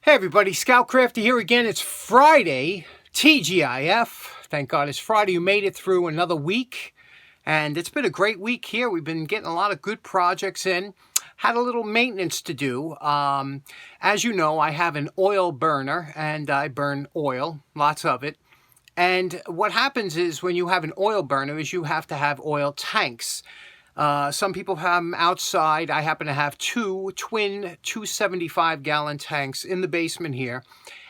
Hey everybody, Scout Crafty here again. It's Friday, TGIF. Thank God it's Friday. You made it through another week. And it's been a great week here. We've been getting a lot of good projects in. Had a little maintenance to do. As you know, I have an oil burner and I burn oil, lots of it. And what happens is when you have an oil burner is you have to have oil tanks. Some people have them outside. I happen to have two twin 275-gallon tanks in the basement here.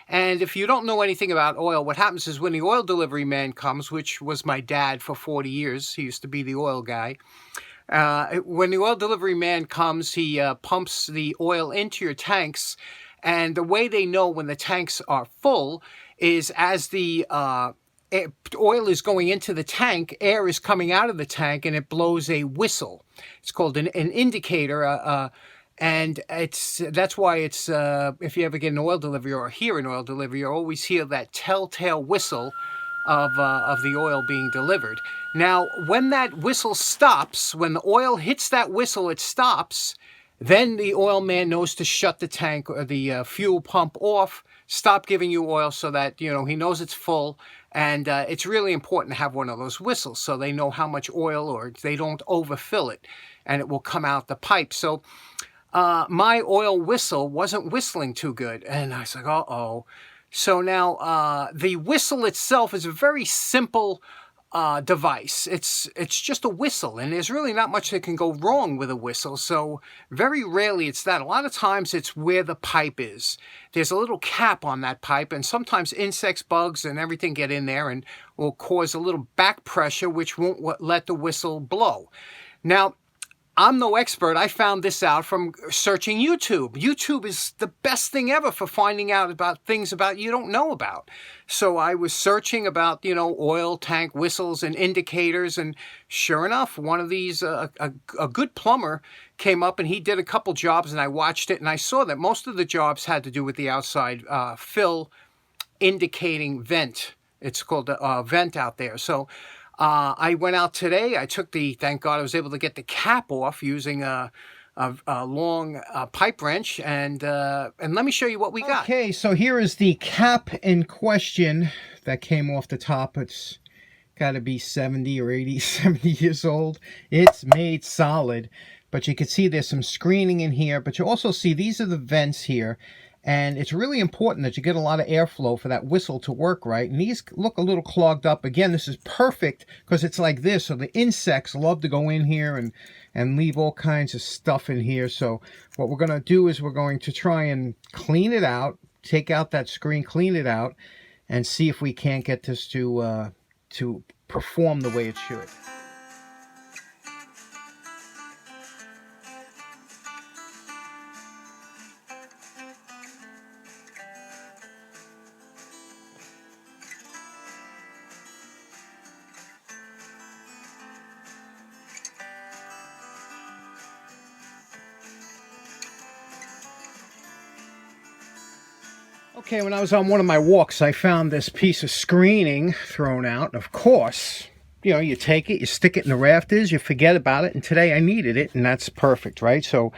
And if you don't know anything about oil, what happens is when the oil delivery man comes, which was my dad for 40 years, he used to be the oil guy. When the oil delivery man comes, he pumps the oil into your tanks. And the way they know when the tanks are full is as the oil is going into the tank, air is coming out of the tank, and it blows a whistle. It's called an indicator, and that's why it's if you ever get an oil delivery or hear an oil delivery, you always hear that telltale whistle of the oil being delivered. Now, when that whistle stops, when the oil hits that whistle, it stops. Then the oil man knows to shut the tank or the fuel pump off, stop giving you oil so that, he knows it's full. And it's really important to have one of those whistles so they know how much oil or they don't overfill it and it will come out the pipe. So my oil whistle wasn't whistling too good. And I was like, uh-oh. So now the whistle itself is a very simple device. It's just a whistle, and there's really not much that can go wrong with a whistle. So very rarely it's that. A lot of times it's where the pipe is. There's a little cap on that pipe, and sometimes insects, bugs, and everything get in there and will cause a little back pressure, which won't let the whistle blow. Now, I'm no expert. I found this out from searching YouTube. YouTube is the best thing ever for finding out about things about you don't know about. So I was searching about, oil tank whistles and indicators, and sure enough, one of these, a good plumber came up and he did a couple jobs, and I watched it and I saw that most of the jobs had to do with the outside fill indicating vent. It's called a vent out there. So I went out today. Thank God I was able to get the cap off using a long pipe wrench. And let me show you what we got. Okay, so here is the cap in question that came off the top. It's got to be 70 or 80, 70 years old. It's made solid. But you can see there's some screening in here. But you also see these are the vents here. And it's really important that you get a lot of airflow for that whistle to work right. And these look a little clogged up. Again, this is perfect because it's like this. So the insects love to go in here and leave all kinds of stuff in here. So what we're going to do is we're going to try and clean it out, take out that screen, clean it out, and see if we can't get this to perform the way it should. Okay, when I was on one of my walks, I found this piece of screening thrown out. Of course, you take it, you stick it in the rafters, you forget about it, and today I needed it, and that's perfect, right? So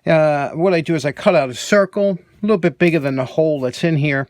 what I do is I cut out a circle, a little bit bigger than the hole that's in here.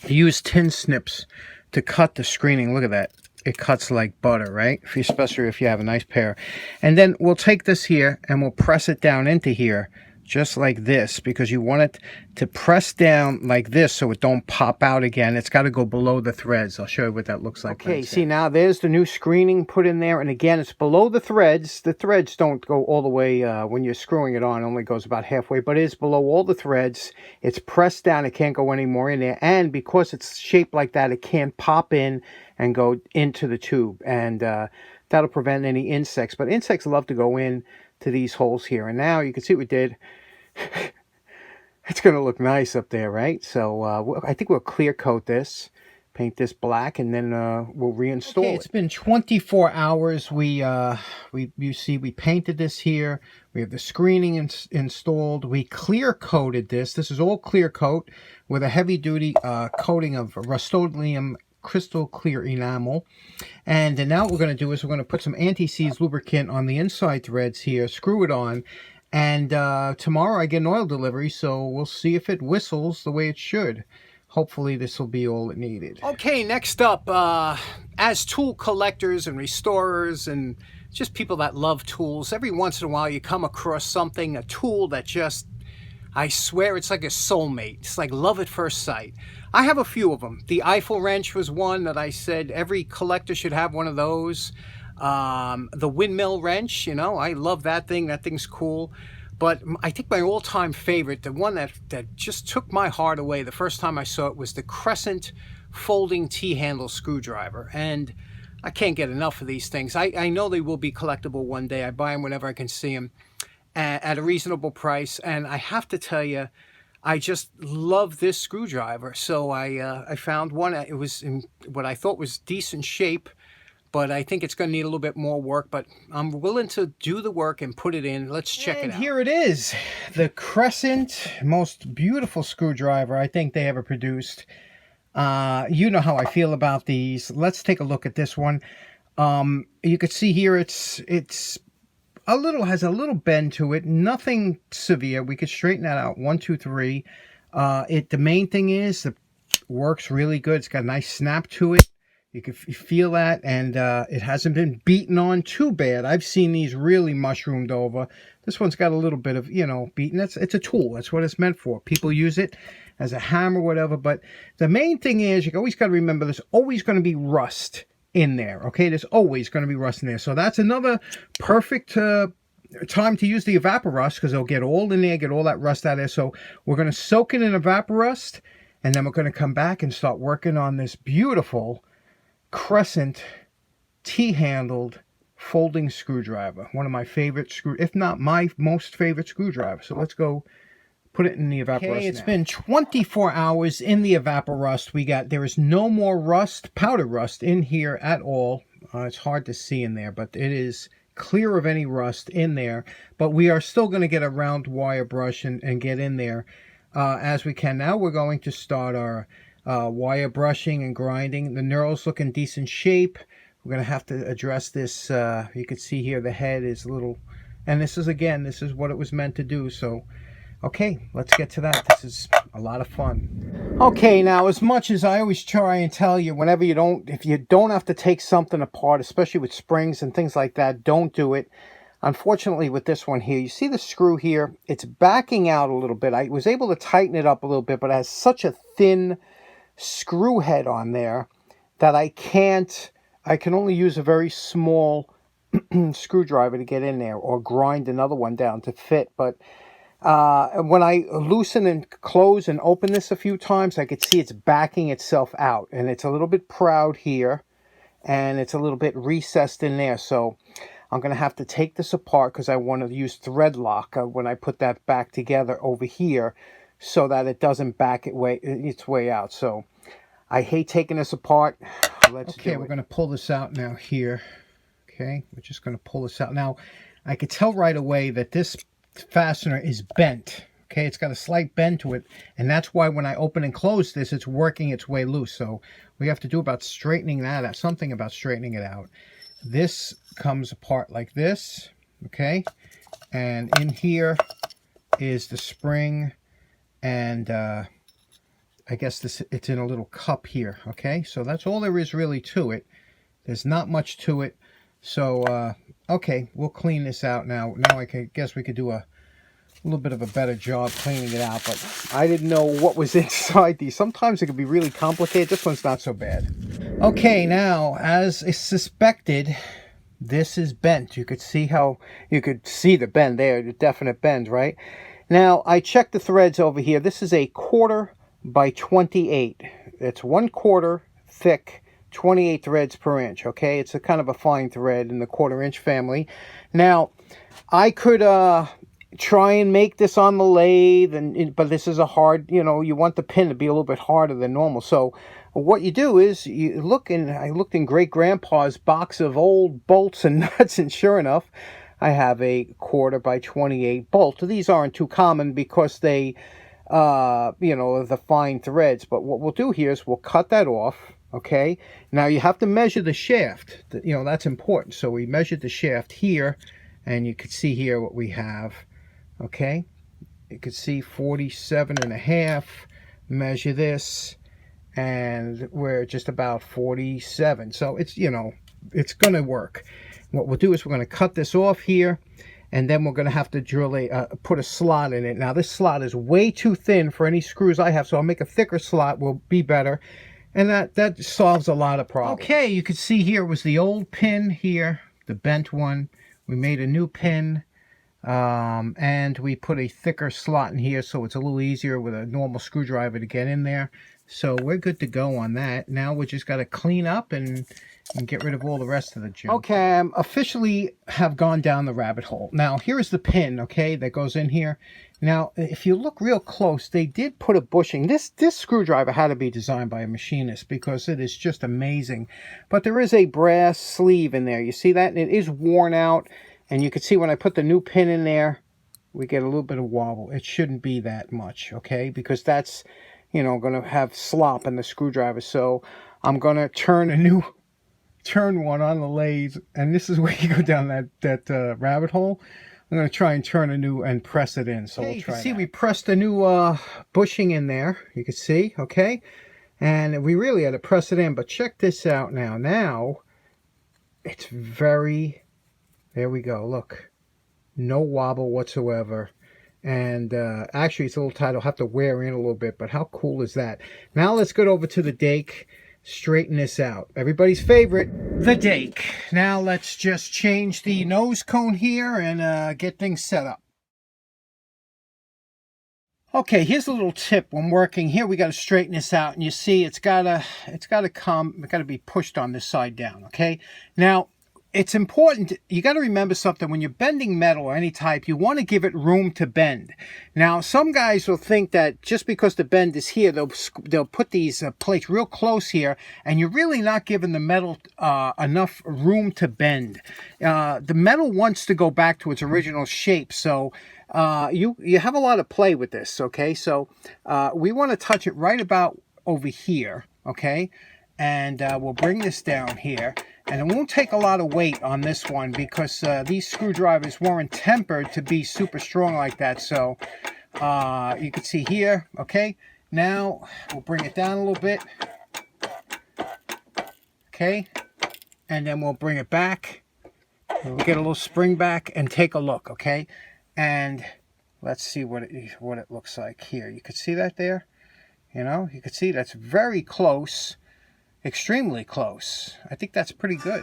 Use tin snips to cut the screening. Look at that. It cuts like butter, right? Especially if you have a nice pair. And then we'll take this here and we'll press it down into here. Just like this, because you want it to press down like this so it don't pop out again. It's got to go below the threads. I'll show you what that looks like. Okay, see now there's the new screening put in there, and again it's below the threads. The threads don't go all the way when you're screwing it on. It only goes about halfway, but it is below all the threads. It's pressed down. It can't go any more in there, and because it's shaped like that, it can't pop in and go into the tube, and that'll prevent any insects. But insects love to go in to these holes here, and now you can see what we did. It's going to look nice up there, right? So I think we'll clear coat this, paint this black, and then we'll reinstall it. It's been 24 hours. You see we painted this here. We have the screening installed. We clear coated this. This is all clear coat with a heavy duty coating of Rust-Oleum crystal clear enamel. And then now what we're going to do is we're going to put some anti-seize lubricant on the inside threads here, screw it on, And tomorrow I get an oil delivery, so we'll see if it whistles the way it should. Hopefully this will be all it needed. Okay, next up, as tool collectors and restorers and just people that love tools, every once in a while you come across something, a tool that just, I swear it's like a soulmate. It's like love at first sight. I have a few of them. The Eiffel wrench was one that I said every collector should have one of those. The windmill wrench, you know, I love that thing. That thing's cool. But I think my all-time favorite, the one that just took my heart away the first time I saw it, was the Crescent folding T-handle screwdriver. And I can't get enough of these things. I know they will be collectible one day. I buy them whenever I can see them at a reasonable price. And I have to tell you, I just love this screwdriver. So I found one. It was in what I thought was decent shape, but I think it's going to need a little bit more work, but I'm willing to do the work and put it in. Let's check it out. Here it is, the Crescent, most beautiful screwdriver I think they ever produced. You know how I feel about these. Let's take a look at this one. You can see here it's a little, has a little bend to it, nothing severe. We could straighten that out. 1, 2, 3. The main thing is it works really good. It's got a nice snap to it. You can feel that, and it hasn't been beaten on too bad. I've seen these really mushroomed over. This one's got a little bit of, you know, beaten. It's a tool. That's what it's meant for. People use it as a hammer or whatever. But the main thing is, you always got to remember there's always going to be rust in there. Okay, there's always going to be rust in there. So that's another perfect time to use the Evaporust, because it'll get all in there, get all that rust out of there. So we're going to soak it in Evaporust, and then we're going to come back and start working on this beautiful Crescent T-handled folding screwdriver. One of my favorite if not my most favorite screwdriver. So let's go put it in the Evaporust. Okay, it's been 24 hours in the Evaporust. There is no more rust, powder rust in here at all. It's hard to see in there, but it is clear of any rust in there. But we are still going to get a round wire brush and get in there as we can. Now we're going to start our wire brushing and grinding. The knurl's look in decent shape. We're going to have to address this. You can see here the head is a little, and this is what it was meant to do. So okay, let's get to that. This is a lot of fun. Okay, now as much as I always try and tell you, if you don't have to take something apart, especially with springs and things like that, don't do it. Unfortunately, with this one here, you see the screw here, it's backing out a little bit. I was able to tighten it up a little bit, but it has such a thin screw head on there that I can only use a very small screwdriver to get in there, or grind another one down to fit. But when I loosen and close and open this a few times, I could see it's backing itself out, and it's a little bit proud here, and it's a little bit recessed in there. So I'm going to have to take this apart, because I want to use thread lock when I put that back together over here, so that it doesn't back its way out. So I hate taking this apart. Let's do it. We're going to pull this out now here. Okay, we're just going to pull this out. Now, I could tell right away that this fastener is bent. Okay, it's got a slight bend to it, and that's why when I open and close this, it's working its way loose. So we have to do about straightening that out, something about straightening it out. This comes apart like this, okay, and in here is the spring, and I guess it's in a little cup here. Okay, so that's all there is really to it. There's not much to it. So okay, we'll clean this out now. I guess we could do a little bit of a better job cleaning it out, but I didn't know what was inside these. Sometimes it can be really complicated. This one's not so bad. Okay, now as is suspected, this is bent. You could see the bend there, the definite bend, right? Now I checked the threads over here. This is a 1/4 by 28. It's 1/4 thick, 28 threads per inch. Okay, it's a kind of a fine thread in the 1/4 inch family. Now I could try and make this on the lathe, but this is a hard, you want the pin to be a little bit harder than normal. So what you do is I looked in great grandpa's box of old bolts and nuts, and sure enough, I have a 1/4 by 28 bolt. These aren't too common because they the fine threads. But what we'll do here is we'll cut that off. Okay, now you have to measure the shaft. That's important. So we measured the shaft here, and you can see here what we have. Okay, you can see 47.5. Measure this, and we're just about 47. So it's, you know, it's going to work. What we'll do is we're going to cut this off here, and then we're going to have to drill put a slot in it. Now this slot is way too thin for any screws I have, so I'll make a thicker slot, will be better. And that solves a lot of problems. Okay, you can see here was the old pin here, the bent one. We made a new pin, and we put a thicker slot in here so it's a little easier with a normal screwdriver to get in there. So we're good to go on that. Now we just got to clean up and get rid of all the rest of the junk. Okay, I officially have gone down the rabbit hole. Now here's the pin, okay, that goes in here. Now if you look real close, they did put a bushing. This screwdriver had to be designed by a machinist because it is just amazing. But there is a brass sleeve in there. You see that? And it is worn out. And you can see when I put the new pin in there, we get a little bit of wobble. It shouldn't be that much, okay? Because that's, you know, going to have slop in the screwdriver. So I'm going to turn one on the lathe, and this is where you go down that rabbit hole. I'm going to try and turn a new and press it in. So okay, we'll try. You can see we pressed a new bushing in there. You can see, okay? And we really had to press it in, but check this out now. Now, it's very, there we go, look. No wobble whatsoever. And actually it's a little tight. I'll have to wear in a little bit, but how cool is that? Now let's get over to the dake, straighten this out. Everybody's favorite, the dake. Now let's just change the nose cone here and get things set up. Okay, here's a little tip when working. Here we got to straighten this out, and you see it's gotta be pushed on this side down, okay? Now, it's important, you got to remember something. When you're bending metal or any type, you want to give it room to bend. Now, some guys will think that just because the bend is here, they'll put these plates real close here, and you're really not giving the metal enough room to bend. The metal wants to go back to its original shape, so you have a lot of play with this, okay? So we want to touch it right about over here, okay? And we'll bring this down here. And it won't take a lot of weight on this one because these screwdrivers weren't tempered to be super strong like that. So you can see here, okay? Now we'll bring it down a little bit. Okay? And then we'll bring it back. We'll get a little spring back and take a look, okay? And let's see what it looks like here. You can see that there? You know, you can see that's very close. Extremely close. I think that's pretty good.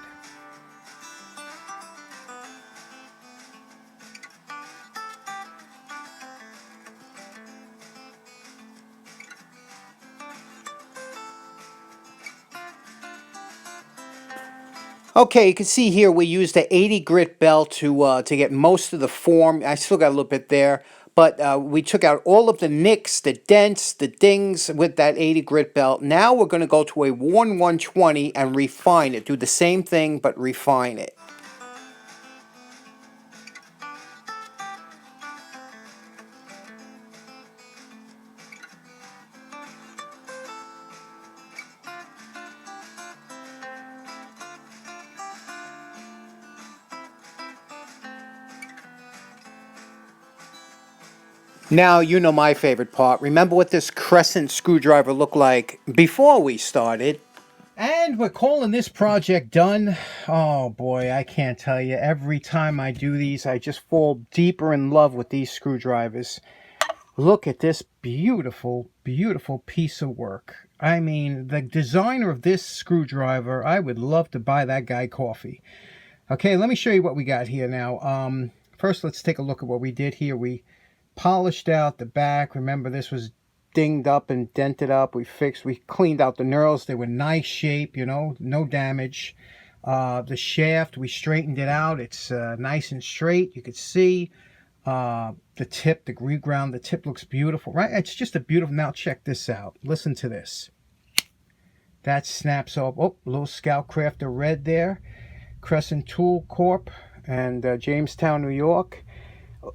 Okay, you can see here we used the 80 grit belt to get most of the form. I still got a little bit there. But we took out all of the nicks, the dents, the dings with that 80 grit belt. Now we're going to go to a worn 120 and refine it. Do the same thing, but refine it. Now, you know my favorite part. Remember what this Crescent screwdriver looked like before we started? And we're calling this project done. Oh boy, I can't tell you. Every time I do these, I just fall deeper in love with these screwdrivers. Look at this beautiful, beautiful piece of work. I mean, the designer of this screwdriver, I would love to buy that guy coffee. Okay, let me show you what we got here now. First, let's take a look at what we did here. We polished out the back. Remember, this was dinged up and dented up. We cleaned out the knurls. They were nice shape, you know, no damage. The shaft, we straightened it out. It's nice and straight. You could see the tip, the reground. The tip looks beautiful, right? It's just a beautiful. Now check this out. Listen to this. That snaps off. Oh, a little Scout Crafter red there. Crescent Tool Corp and Jamestown, New York.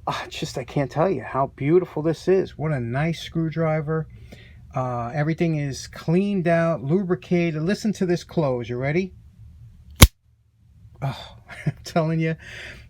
I can't tell you how beautiful this is. What a nice screwdriver. Everything is cleaned out, lubricated. Listen to this close. You ready? Oh, I'm telling you.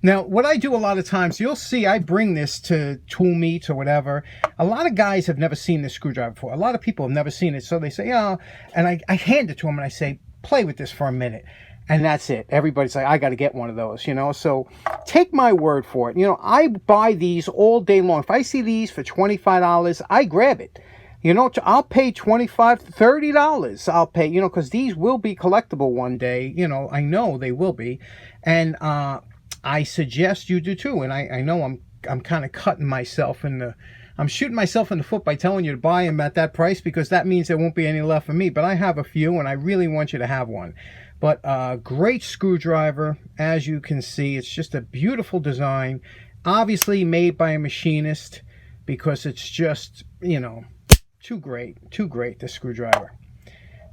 Now, what I do a lot of times, you'll see I bring this to tool meets or whatever. A lot of guys have never seen this screwdriver before. A lot of people have never seen it. So they say, yeah, and I hand it to them and I say, play with this for a minute. And that's it. Everybody's like, I got to get one of those, you know. So take my word for it. You know, I buy these all day long. If I see these for $25, I grab it. You know, I'll pay $25, $30. I'll pay, you know, because these will be collectible one day. You know, I know they will be. And I suggest you do too. And I know I'm kind of cutting myself in the... I'm shooting myself in the foot by telling you to buy them at that price, because that means there won't be any left for me. But I have a few, and I really want you to have one. But great screwdriver, as you can see. It's just a beautiful design. Obviously made by a machinist, because it's just, you know, too great, this screwdriver.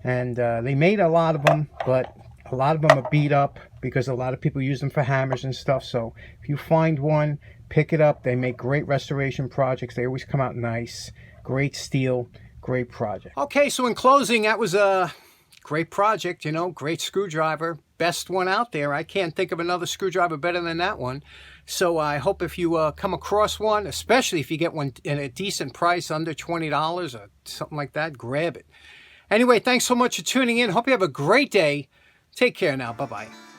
And they made a lot of them, but a lot of them are beat up because a lot of people use them for hammers and stuff. So if you find one, pick it up. They make great restoration projects. They always come out nice. Great steel, great project. Okay, so in closing, that was a great project, you know, great screwdriver. Best one out there. I can't think of another screwdriver better than that one. So I hope if you come across one, especially if you get one in a decent price, under $20 or something like that, grab it. Anyway, thanks so much for tuning in. Hope you have a great day. Take care now. Bye-bye.